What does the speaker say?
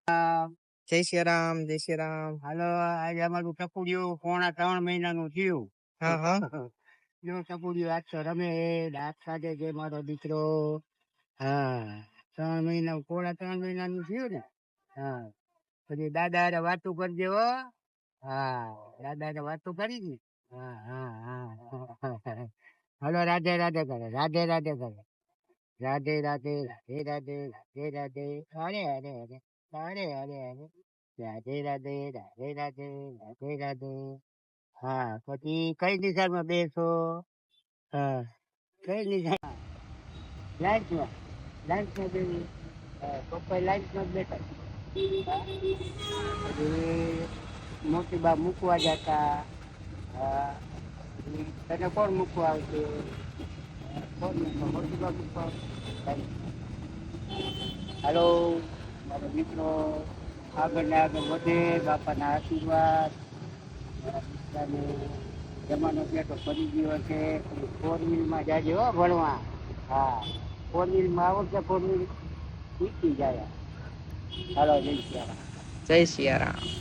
જય શ્રી રામ, જય શ્રી રામ. હાલો, આજે અમારું ટપુડિયું 3.5 મહિનાનું થયું. હા હા. જો ટપુડિયું આજ તો રમે દાંત કાઢે છે મારો દીકરો. હા, 3 મહિના 3.5 મહિનાનું થયું ને. હા, પછી દાદા હારે વાતું કરજે હો. હા, દાદા હારે વાતું કરી ને. હા હા હા. હાલો, રાધે રાધે કરે, રાધે રાધે કરે. રાધે રાધે રાધે રાધે રાધે રાધે. અરે અરે અરે અરે અરે અરે. રાધે રાધે રાધે રાધે રાધે રાધે. હા, પછી કઈ દિશામાં બેસો? હા, કઈ દિશા? લાઈટમાં. લાઈટમાં બેસી. પપ્પા લાઈટમાં જ બેઠા. હા, પછી મોટી બા મૂકવા જતા. હા, પછી તને કોણ મૂકવા આવશે? કોણ મૂકવા? મોટી બા મૂકવા આવશે. હાલો, મારો દીકરો આગળ ને આગળ વધે. બાપાના આશીર્વાદ. મારા દીકરાને જમાનો બેઠો ફરી ગયો છે. 4 વ્હીલમાં જાજે હો ભણવા. હા, 4 વ્હીલમાં આવડશે. 4 વ્હીલ શીખી જાય. હાલો, જય શ્રી રામ. જય શ્રી રામ.